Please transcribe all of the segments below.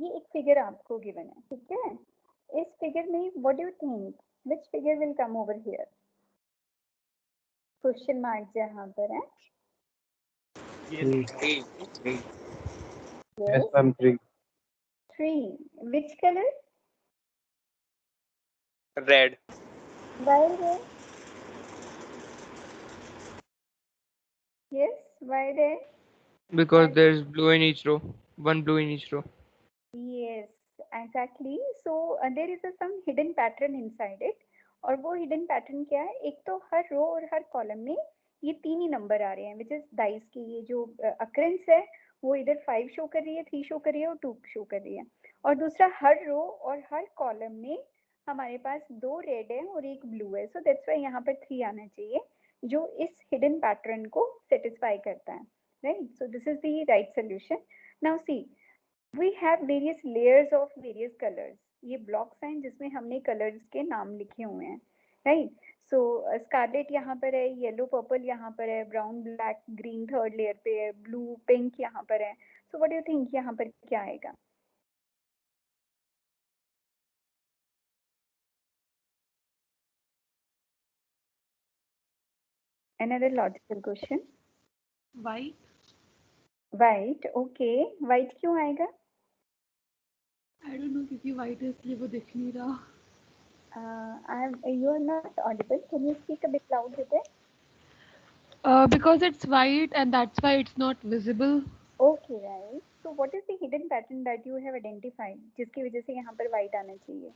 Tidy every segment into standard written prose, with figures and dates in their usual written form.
ये एक फिगर आपको गिवन है, ठीक है। इस फिगर में what do you think which figure will come over here? Question mark जहाँ पर है। Three. Yes, Yes, ma'am. 3. 3. Which color? Red. Why red? Yes, why red? Because there's blue in each row. One blue in each row. Yes, exactly. So there is some hidden pattern inside it. और वो hidden pattern क्या है? एक तो हर रो और हर column में ये 3 ही number आ रहे हैं, which is डाइस की ये जो occurrence है वो इधर 5 शो कर रही है, 3 शो कर रही है और 2 शो कर रही है। और दूसरा हर रो और हर कॉलम में हमारे पास 2 रेड है और एक ब्लू है, सो दैट्स वाई यहाँ पर 3 आना चाहिए जो इस हिडन पैटर्न को सेटिस्फाई करता है, right. So this is the right solution. Now see, we have various layers of various colors. ये ब्लॉक्स हैं जिसमें हमने कलर्स के नाम लिखे हुए हैं, राइट। सो स्कारलेट यहाँ पर है, येलो पर्पल यहाँ पर है, brown black green third layer पे है, ब्लू पिंक यहाँ पर है। So what do you think यहाँ पर क्या आएगा? Another logical question. White. White, okay. White क्यों आएगा? I don't know क्योंकि white है इसलिए वो दिख नहीं रहा. You are not audible. Can you speak a bit loud with it? Because it's white and that's why it's not visible. Okay, right. So what is the hidden pattern that you have identified जिसकी वजह से यहाँ पर white आना चाहिए?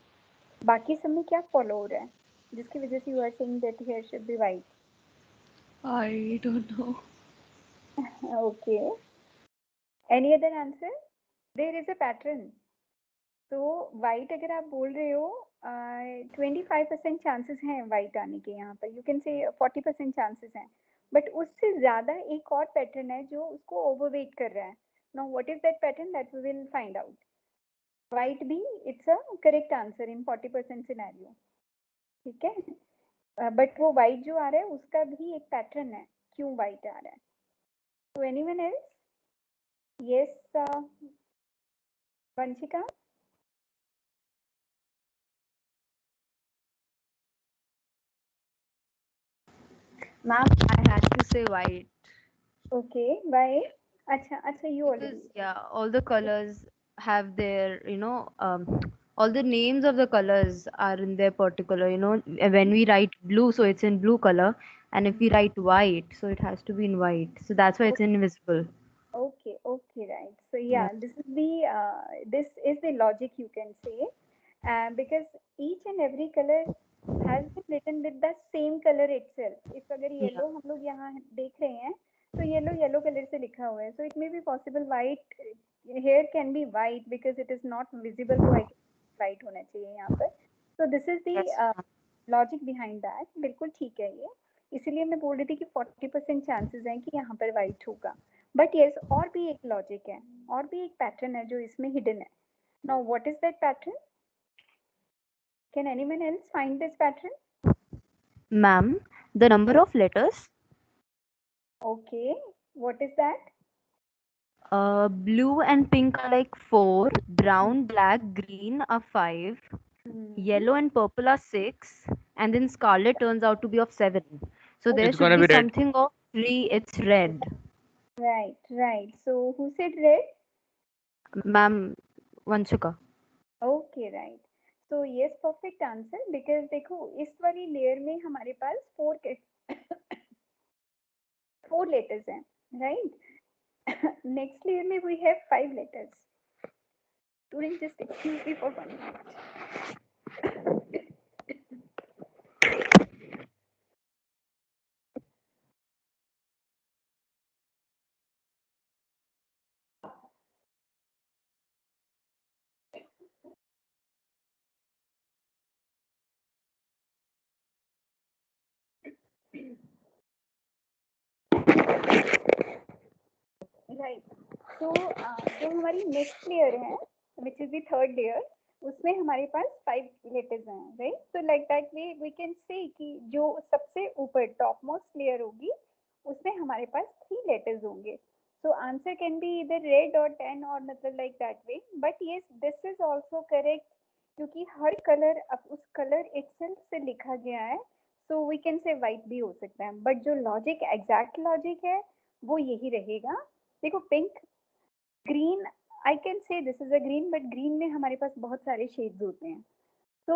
बाकी सब में क्या follow हो रहा है जिसकी वजह से you are saying that here should be white? I don't know. Okay. Any other answer? There is a pattern. तो white अगर आप बोल रहे हो 25% चांसेस हैं white आने के, यहाँ पर you can say 40% चांसेस हैं, बट उससे ज़्यादा एक और पैटर्न है जो उसको ओवरवेट कर रहा है. Now what is that pattern? That we will find out. White भी it's a correct answer in 40% scenario, ठीक है। बट वो white जो आ रहा है उसका भी एक पैटर्न है क्यों white आ रहा है. So anyone else? Yes, Vanshika? Ma'am, I had to say white. Okay, why? अच्छा you Because already. yeah, all the colors have their, all the names of the colors are in their particular, when we write blue, so it's in blue color, and if we write white, so it has to be in white. So that's why it's invisible. Okay, right. So Yeah. yeah, this is the logic you can say, because each and every color has been written with the same color itself. If अगर Yeah. yellow हम लोग यहाँ देख रहे हैं, तो yellow color से लिखा हुआ है. So it may be possible white here can be white because it is not visible, तो white होना चाहिए यहाँ पर. So this is the Yes. logic behind that. बिल्कुल ठीक है ये. इसीलिए मैं बोल रही थी कि 40% चांसेस हैं कि यहाँ पर white होगा. बट यस, और भी एक लॉजिक है, और भी एक पैटर्न है जो इसमें हिडन है. Now what is that pattern? Can anyone else find this pattern? Ma'am, the number of letters. Okay, what is that? Blue and pink are like 4, brown, black, green are 5, yellow and purple are 6, and then scarlet turns out to be of 7. So there It's should gonna be be red. something of 3, it's red. Right. So who said red? Ma'am, Vanshika. Okay, right. So yes, perfect answer. Because देखो इस वाली layer में हमारे पास 4 letters हैं, right. Next layer में we have 5 letters. Student just excuse me for 1 minute. Right. तो जो हमारी नेक्स्ट लेयर है which is the third layer, उसमें हमारे पास 5 लेटर्स हैं, right. So like that we can say कि जो सबसे ऊपर टॉप मोस्ट लेयर होगी उसमें हमारे पास 3 लेटर्स होंगे. So answer can be either red or tan or मतलब like that way. But yes, this is also correct क्योंकि हर कलर अब उस कलर itself से लिखा गया है. So we can say white भी हो सकता है. But जो logic exact logic है वो यही रहेगा. देखो pink, green, I can say this is a green, but green में हमारे पास बहुत सारे shades होते हैं. तो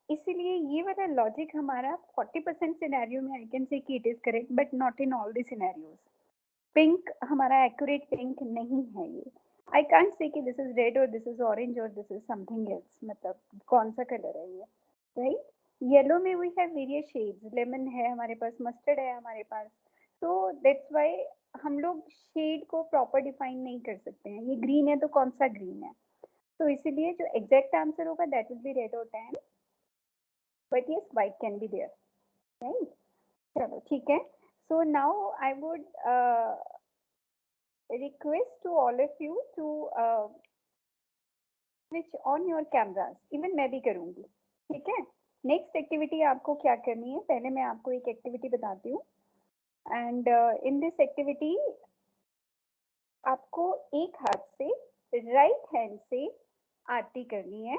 इसीलिए ये वाला लॉजिक हमारा 40% सिनेरियो में आई कैन से कि it is correct but not in all the scenarios. Pink हमारा एक्यूरेट पिंक नहीं है ये. आई कांट से कि दिस इज रेड और दिस इज ऑरेंज और दिस इज समथिंग एल्स. मतलब कौन सा कलर है ये, राइट? येलो में we have various shades. Lemon है हमारे पास, मस्टर्ड है हमारे पास. तो दैट्स व्हाई हम लोग शेड को प्रॉपर डिफाइन नहीं कर सकते हैं. ये ग्रीन है तो कौन सा ग्रीन है. तो इसीलिए जो एग्जैक्ट आंसर होगा दैट विल बी रेड और tan. But yes white can be there, right? चलो ठीक है. So now I would request to all of you to switch on your cameras. Even मैं भी करूँगी, ठीक है? नेक्स्ट एक्टिविटी आपको क्या करनी है, पहले मैं आपको एक एक्टिविटी बताती हूँ. एंड इन दिस एक्टिविटी आपको एक हाथ से राइट हैंड से आरती करनी है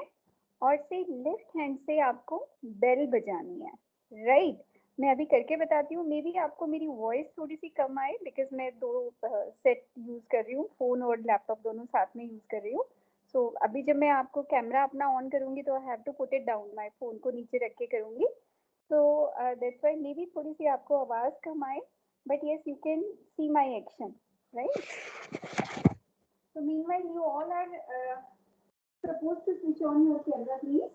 और से लेफ्ट हैंड से आपको बेल बजानी है, राइट? मैं अभी करके बताती हूँ. मे बी आपको मेरी वॉइस थोड़ी सी कम आए बिकॉज मैं दो सेट यूज कर रही हूँ, फोन और लैपटॉप दोनों साथ में यूज कर रही हूँ. सो अभी जब मैं आपको कैमरा अपना ऑन करूंगी तो I have to put it down, my phone को नीचे रख के करूंगी. So that's why maybe थोड़ी सी आपको आवाज कम आए, but yes you can see my action, right? So meanwhile you all are supposed to switch on your camera, please.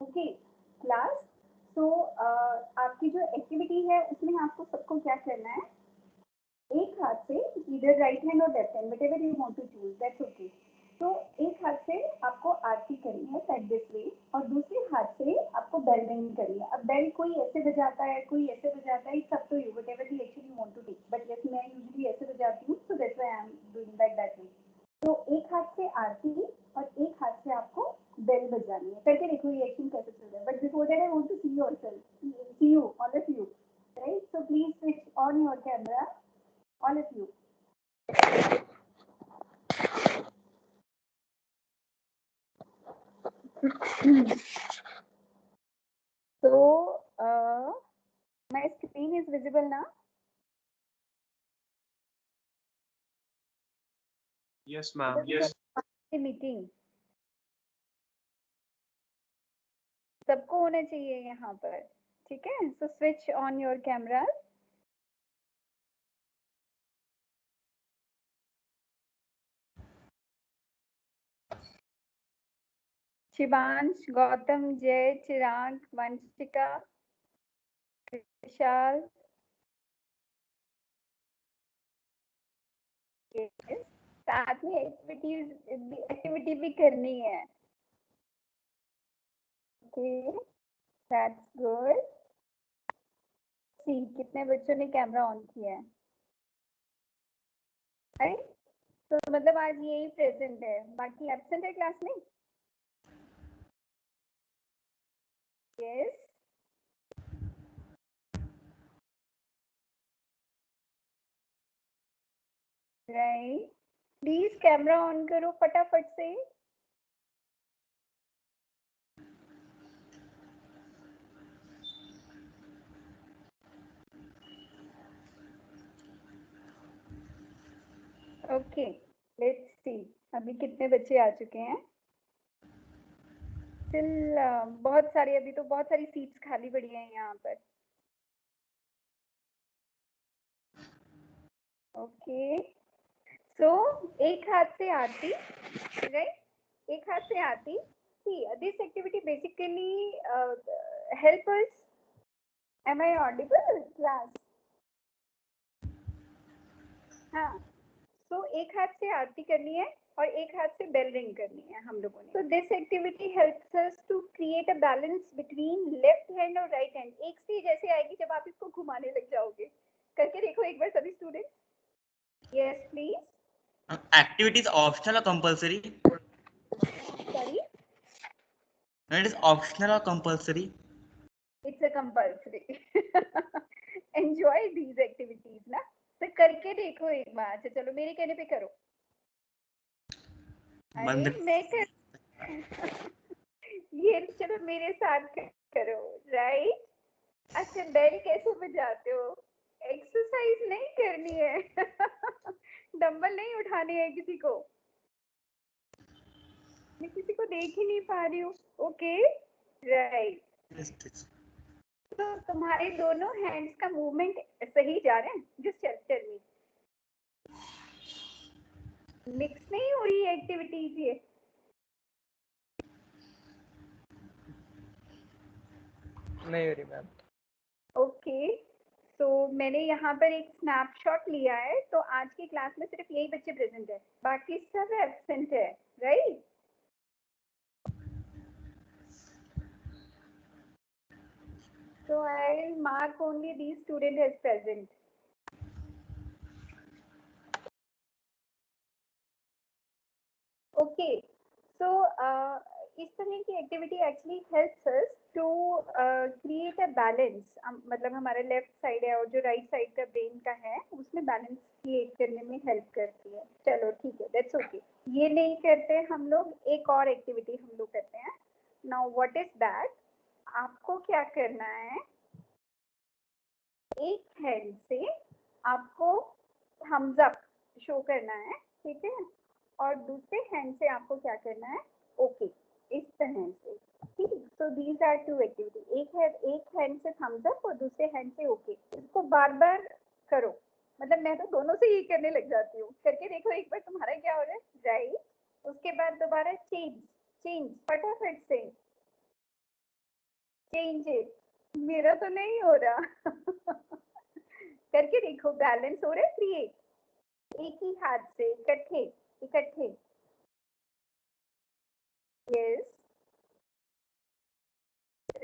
Okay, class. So आपकी जो एक्टिविटी है उसमें आपको सबको क्या करना है, एक हाथ से इधर राइट हैंड और left hand whatever you want to choose, that's okay. तो एक हाथ से आपको आरती करनी है लाइक दिस वे और दूसरे हाथ से आपको बेल रिंग करनी है. अब बेल कोई ऐसे बजाता है, कोई ऐसे बजाता है, it's up to you whatever you actually want to take. But yes मैं यूजुअली ऐसे बजाती हूँ, so that's why I am doing like that way. तो एक हाथ से आरती और एक हाथ से आपको बेल बजानी है. करके देखो ये एक्शन कैसे चल रहा है. But before that I want to see yourself, see you all of you, right? So please switch on your camera, all of you. So my screen is visible now. Yes, ma'am. Yes. Meeting सबको होना चाहिए यहाँ पर, ठीक है? So switch on your camera. Shivansh, Gautam, जय, चिराग, वंशिका, विशाल. साथ में एक्टिविटी भी करनी है. Okay, that's good. सी कितने बच्चों ने कैमरा ऑन किया है, राइट? तो मतलब आज यही प्रेजेंट है, बाकी एब्सेंट है क्लास में. Yes, right. Please camera on करो फटाफट से. ओके, लेट्स सी अभी कितने बच्चे आ चुके हैं. स्टिल बहुत सारी, अभी तो बहुत सारी सीट्स खाली पड़ी हैं यहाँ पर. ओके, सो एक हाथ से आरती, राइट? एक हाथ से aarti. See this activity basically help us. Am I audible class? हाँ. तो एक हाथ से आरती करनी है और एक हाथ से बेल रिंग करनी है हम लोगों ने. तो this activity helps us to create a balance between left hand और राइट हैंड. एक सी जैसे आएगी जब आप इसको घुमाने लग जाओगे, करके देखो एक बार सभी students. Yes please. Activity is optional or compulsory? Sorry. It is optional or compulsory? It's a compulsory. Enjoy these activities ना. तो करके देखो एक बार. अच्छा चलो मेरे कहने पे करो. अरे बंद मैं कर. ये चलो मेरे साथ करो. राइट. अच्छा बेल कैसे बजाते हो? एक्सरसाइज नहीं करनी है. डंबल नहीं उठाने हैं किसी को. मैं किसी को देख ही नहीं पा रही हूँ. Okay right. तो तुम्हारे दोनों हैंड्स का मूवमेंट सही जा रहे हैं. जस्ट टेल मी. मिक्स नहीं हो रही एक्टिविटीज ये. नहीं हो रही मैम. ओके. तो मैंने यहाँ पर एक स्नैपशॉट लिया है. तो आज की क्लास में सिर्फ यही बच्चे प्रेजेंट है. बाकी सब एब्सेंट है. Right. So I'll mark only these students as present. Okay. So इस तरह की activity actually helps us to create a balance. मतलब हमारा लेफ्ट साइड है और जो राइट साइड का ब्रेन का है उसमें बैलेंस क्रिएट करने में हेल्प करती है. चलो ठीक है. That's okay. ये नहीं करते हम लोग. एक और एक्टिविटी हम लोग करते हैं. Now what is that? आपको क्या करना है? एक हैंड से आपको थम्स अप शो करना है. ठीक है. और दूसरे हैंड से आपको क्या करना है? ओके. इस तरह से. ठीक. So these are two activity. एक हैंड से थम्स अप और दूसरे हैंड से ओके. इसको बार बार करो. मतलब मैं तो दोनों से ही करने लग जाती हूँ. करके देखो एक बार तुम्हारा क्या हो रहा है. राइट. उसके बाद दोबारा चेंज. चेंज फटाफट से. Change it. मेरा तो नहीं हो रहा. करके देखो. बैलेंस हो रहा है क्रिएट. एक ही हाथ से इकट्ठे इकट्ठे. Yes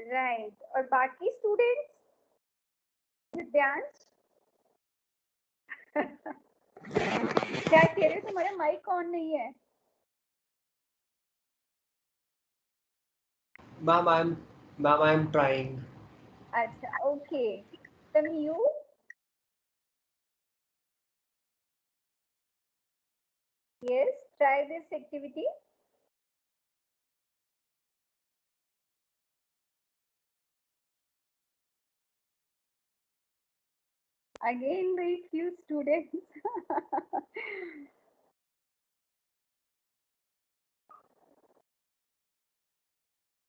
right. और बाकी स्टूडेंट्स. दिव्यांश. क्या कह रहे हो? तुम्हारे माइक ऑन नहीं है. Ma'am, I'm trying. अच्छा ओके. तुम you. Yes try this activity. Again very few students.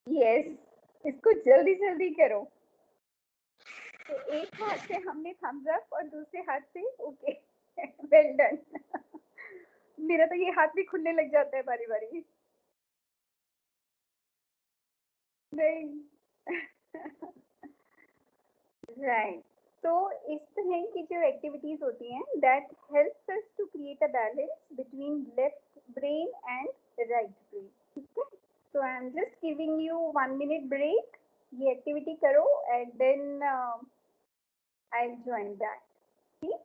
Yes. इसको जल्दी जल्दी करो. तो एक हाथ से हमने थम्स अप और दूसरे हाथ से ओके. Well done. मेरा तो ये हाथ भी खुलने लग जाता है बारी बारी. नहीं. राइट. तो इस तरह की जो एक्टिविटीज होती हैं that helps us to create a balance between left brain and right brain. ठीक है. So I'm just giving you 1 minute break. ये एक्टिविटी करो and then I'll join back. ठीक.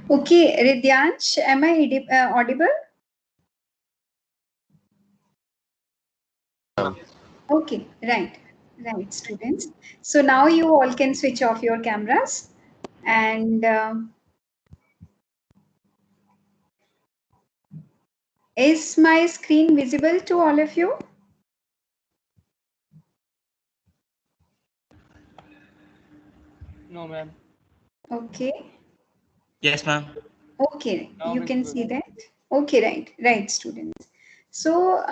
Okay, Ridyansh, am I audible? Okay, right, students. So now you all can switch off your cameras and is my screen visible to all of you? No, ma'am. Okay, Yes, ma'am. okay, Now you can visible. see that. Okay, right, students. So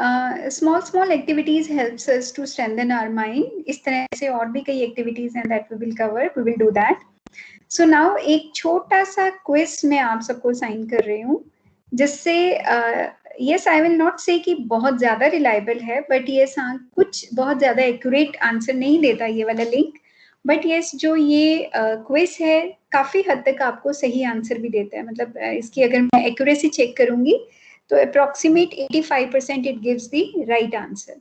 small activities helps us to strengthen our mind. इस तरह से और भी कई activities हैं that we will cover. We will do that. So now एक छोटा सा क्विज मैं आप सबको साइन कर रही हूँ जिससे यस आई विल नॉट से कि बहुत ज्यादा रिलायबल है बट यस हाँ कुछ बहुत ज्यादा एक्यूरेट आंसर नहीं देता ये वाला लिंक बट यस जो ये क्विज है काफी हद तक आपको सही आंसर भी देता है मतलब इसकी अगर मैं एक्यूरेसी चेक करूंगी तो approximate 85% it gives the right answer.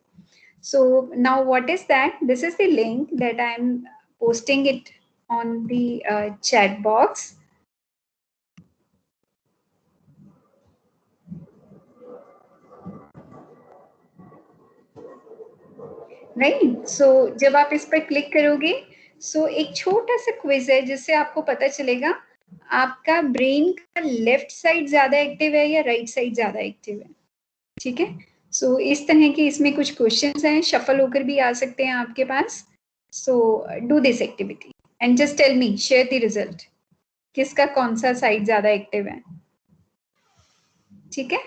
So now what is that? This is the link that I'm posting it on the chat box. Right? So जब आप इस पर क्लिक करोगे एक छोटा सा क्विज है जिससे आपको पता चलेगा आपका ब्रेन का लेफ्ट साइड ज्यादा एक्टिव है या राइट साइड ज्यादा एक्टिव है. ठीक है. इस तरह के इसमें कुछ क्वेश्चंस हैं शफल होकर भी आ सकते हैं आपके पास. Do this activity and just tell me share the result. किसका कौन सा साइड ज्यादा एक्टिव है. ठीक है.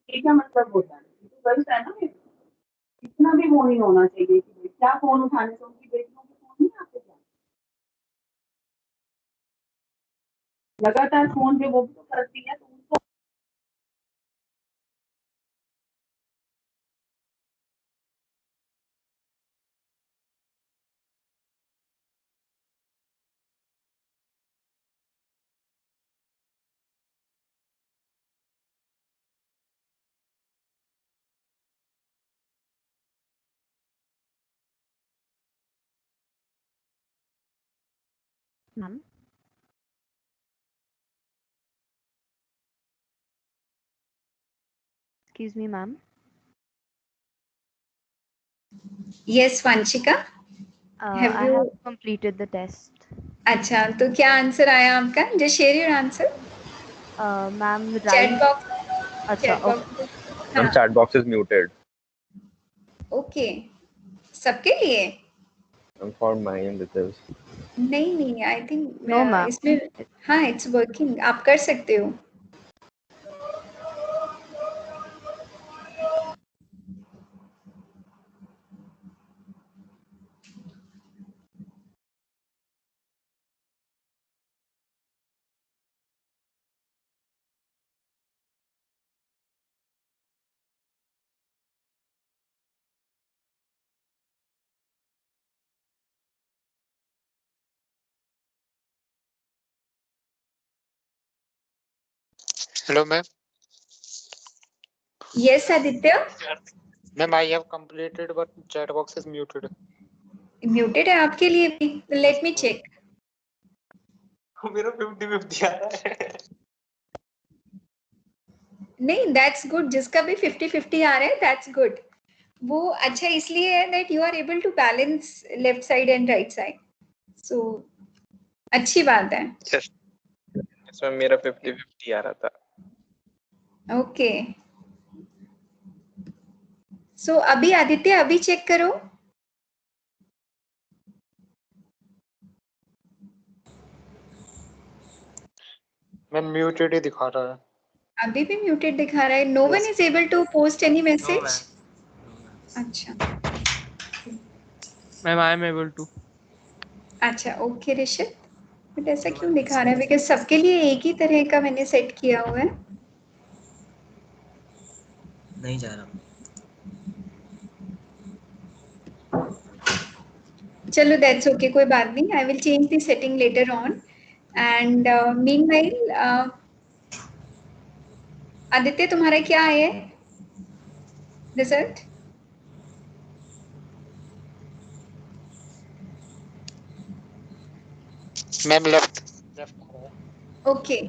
ये क्या मतलब होता है? तो गलत है ना ये? इतना भी वो नहीं होना चाहिए कि क्या फोन उठाने से उनकी बेटियों के फोन नहीं आते क्या? लगातार फोन पे वो भी तो करती है तो उनको Ma'am. Excuse me, ma'am. Yes, Vanchika. Have I you? have completed the test. अच्छा, तो क्या आंसर आया आपका? Just share your answer. Ma'am, Chat right. box. अच्छा, Chat box. okay. Ma'am, हाँ, chat box is muted. okay. सबके लिए? And for mine it is. नहीं, I think No, ma'am. इसमें हाँ, it's working. आप कर सकते हो. Hello, ma'am. Yes, Aditya. Ma'am, I have completed, but chat box is muted. Muted है आपके लिए भी. Let me check. मेरा 50-50 आ रहा है. नहीं, that's good. जिसका भी 50-50 आ रहा है, that's good. वो अच्छा इसलिए है that you are able to balance left side and right side. So अच्छी बात है. Yes. इसमें मेरा 50-50 आ रहा था. Okay. So अभी आदित्य अभी चेक करो. मैम muted ही दिखा रहा है. अभी भी muted दिखा रहा है. No one is able to post any message. अच्छा. Ma'am, I am able to. अच्छा, ओके ऋषित. बट ऐसा क्यों दिखा रहा है? बिकॉज सबके लिए एक ही तरह का मैंने सेट किया हुआ है. नहीं जा रहा. चलो दैट्स ओके, कोई बात नहीं. I will change the setting later on. And meanwhile Aditya तुम्हारा क्या है रिजल्ट? मैम लेफ्ट आ रहा है. ओके,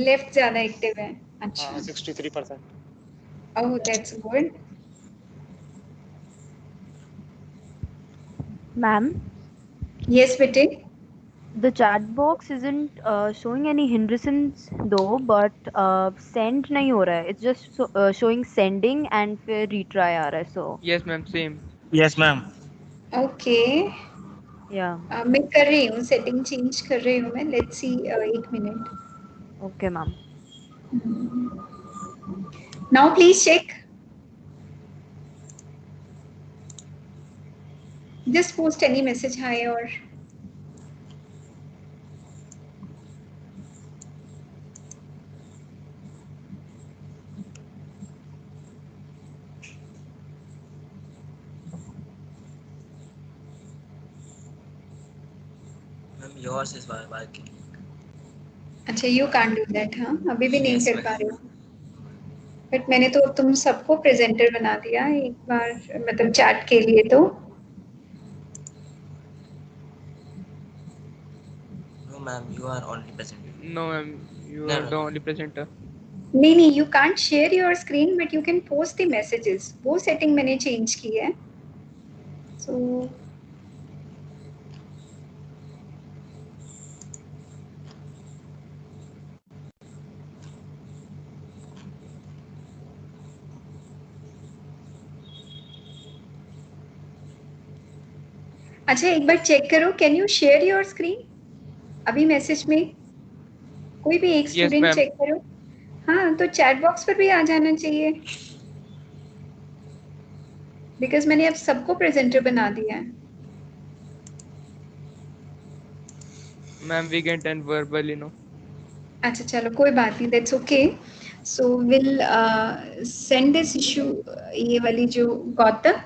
लेफ्ट ज्यादा एक्टिव है. अच्छा. हाँ, 63%. ओह, दैट्स गुड. Ma'am, यस बेटे. the chat box isn't showing any hindrances though, but send नहीं हो रहा है. It's just showing sending and फिर retry आ रहा है. So Yes, ma'am, same. Yes, ma'am. Okay. yeah, मैं कर रही हूँ, सेटिंग चेंज कर रही हूँ मैं. Let's see. एक मिनट. okay, ma'am. Now please check. Just post any message, hi or. Ma'am, yours is working. अच्छा, you can't do that, हाँ? अभी भी नहीं Yes, कर ma'am. पा रहे हो. बट मैंने तो तुम सबको प्रेजेंटर बना दिया एक बार, मतलब चैट के लिए तो. No, ma'am, you are only present. No, ma'am, you No, are no, the no. only presenter. नहीं, you can't share your screen but you can post the messages. वो सेटिंग मैंने चेंज की है. So अच्छा, एक बार चेक करो. Can you share your screen? अभी message में कोई भी एक Yes, स्टूडेंट ma'am. चेक करो. हाँ, तो चैट बॉक्स पर भी आ जाना चाहिए. बिकॉज मैंने अब सबको प्रेजेंटर बना दिया है. Ma'am, we can turn verbal, you know. अच्छा, चलो कोई बात नहीं. That's okay. So will send this issue. ये वाली जो Gautam.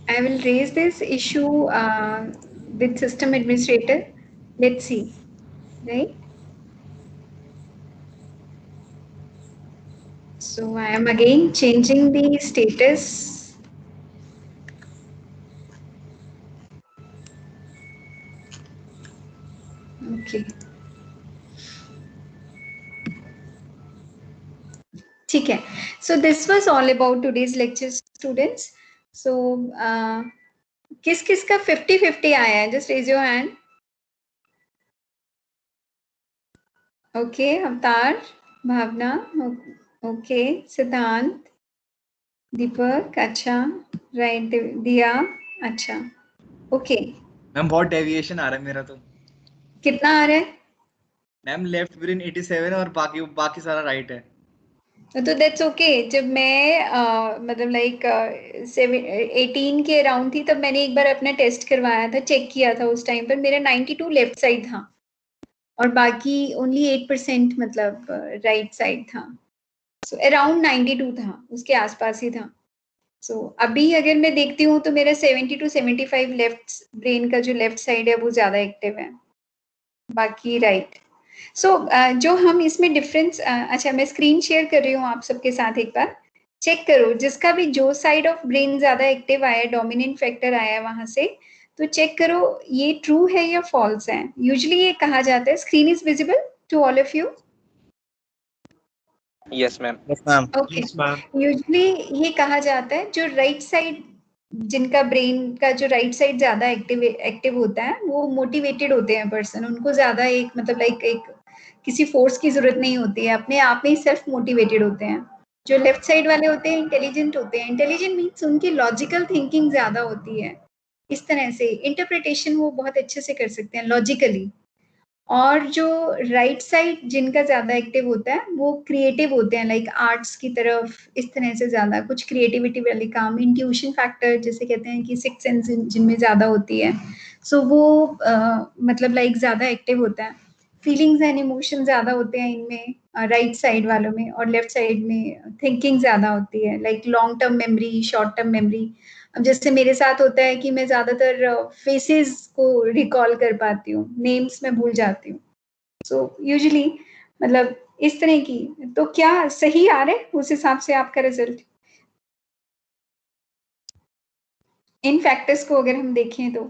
I will raise this issue with system administrator. Let's see, right? So I am again changing the status. Okay ठीक है. So this was all about today's lecture, students. So किस किस का 50-50 आया है? Just raise your hand. Okay, अवतार, भावना, okay, सिद्धांत, दीपक, अच्छा, राइट, दिया, अच्छा, ओके. मैम बहुत डेविएशन आ रहा है मेरा तो. कितना आ रहा है? मैम लेफ्ट ब्रेन 87 और बाकी सारा राइट है. तो दैट्स ओके. जब मैं मतलब लाइक 18 के अराउंड थी तब मैंने एक बार अपना टेस्ट करवाया था, चेक किया था. उस टाइम पर मेरा 92 लेफ्ट साइड था और बाकी ओनली 8% मतलब राइट साइड था. सो अराउंड 92 था, उसके आसपास ही था. सो अभी अगर मैं देखती हूँ तो मेरा 70 to 75 लेफ्ट ब्रेन का जो लेफ्ट साइड है वो ज्यादा एक्टिव है, बाकी राइट. सो जो हम इसमें डिफरेंस, अच्छा मैं स्क्रीन शेयर कर रही हूँ आप सबके साथ, एक बार चेक करो. जिसका भी जो साइड ऑफ ब्रेन ज्यादा एक्टिव आया, डोमिनेंट फैक्टर आया वहां से, तो चेक करो ये ट्रू है या फॉल्स है. यूजुअली ये कहा जाता है, screen is visible to all of you? Yes, ma'am. Yes, ma'am. Okay. Yes, ma'am. Usually ये कहा जाता है जो राइट साइड, जिनका ब्रेन का जो राइट साइड ज्यादा एक्टिव होता है वो मोटिवेटेड होते हैं पर्सन. उनको ज्यादा एक मतलब लाइक एक किसी फोर्स की जरूरत नहीं होती है, अपने आप में ही सेल्फ मोटिवेटेड होते हैं. जो लेफ्ट साइड वाले होते हैं इंटेलिजेंट होते हैं. इंटेलिजेंट मीन्स उनकी लॉजिकल थिंकिंग ज्यादा होती है. इस तरह से इंटरप्रिटेशन वो बहुत अच्छे से कर सकते हैं लॉजिकली. और जो राइट साइड जिनका ज्यादा एक्टिव होता है वो क्रिएटिव होते हैं, लाइक आर्ट्स की तरफ, इस तरह से ज्यादा कुछ क्रिएटिविटी वाले काम, इंट्यूशन फैक्टर जिसे कहते हैं कि सिक्स सेंस जिनमें ज्यादा होती है. सो वो मतलब लाइक ज्यादा एक्टिव होता है. फीलिंग्स एंड इमोशन ज्यादा होते हैं इनमें राइट साइड वालों में, और लेफ्ट साइड में थिंकिंग ज्यादा होती है, like long term memory, short term memory. अब जैसे मेरे साथ होता है कि मैं ज्यादातर फेसेस को रिकॉल कर पाती हूँ, नेम्स में भूल जाती हूँ. सो यूजुअली मतलब इस तरह की. तो क्या सही आ रहा है उस हिसाब से आपका रिजल्ट? इन फैक्टर्स को अगर हम देखें तो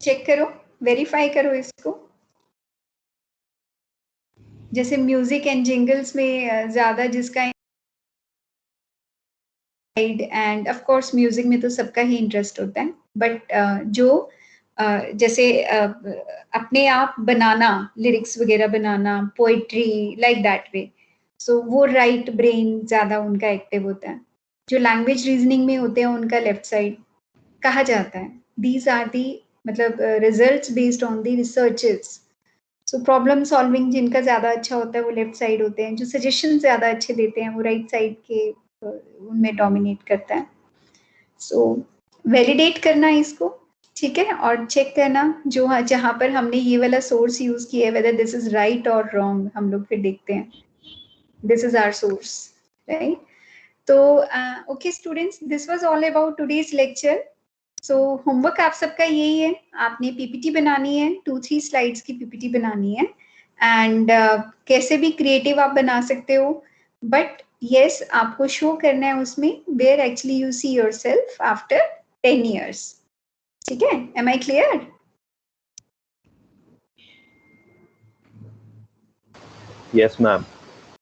चेक करो, वेरीफाई करो इसको. जैसे म्यूजिक एंड जिंगल्स में ज्यादा जिसका एंड ऑफ कोर्स म्यूजिक में तो सबका ही इंटरेस्ट होता है, बट जो जैसे अपने आप बनाना, लिरिक्स वगैरह बनाना, पोइट्री, लाइक दैट वे, सो वो राइट ब्रेन ज्यादा उनका एक्टिव होता है. जो लैंग्वेज रीजनिंग में होते हैं उनका लेफ्ट साइड कहा जाता है. दीज आर दी मतलब results based on the researches. So problem solving जिनका ज्यादा अच्छा होता है वो लेफ्ट साइड होते हैं. जो सजेशन ज्यादा अच्छे देते हैं वो राइट साइड के उनमें डोमिनेट करता है. सो वैलिडेट करना इसको, ठीक है, और चेक करना जो जहां पर हमने ये वाला सोर्स यूज किया है, वेदर दिस इज राइट और रॉन्ग. हम लोग फिर देखते हैं, this is our source, right. तो okay students, this was all about today's lecture. So homework आप सबका यही है, आपने पीपीटी बनानी है, 2-3 स्लाइड्स की पीपीटी बनानी है. एंड कैसे भी क्रिएटिव आप बना सकते हो, बट yes, आपको शो करना है उसमें where actually you see yourself after 10 years. ठीक है, am I clear? Yes, ma'am.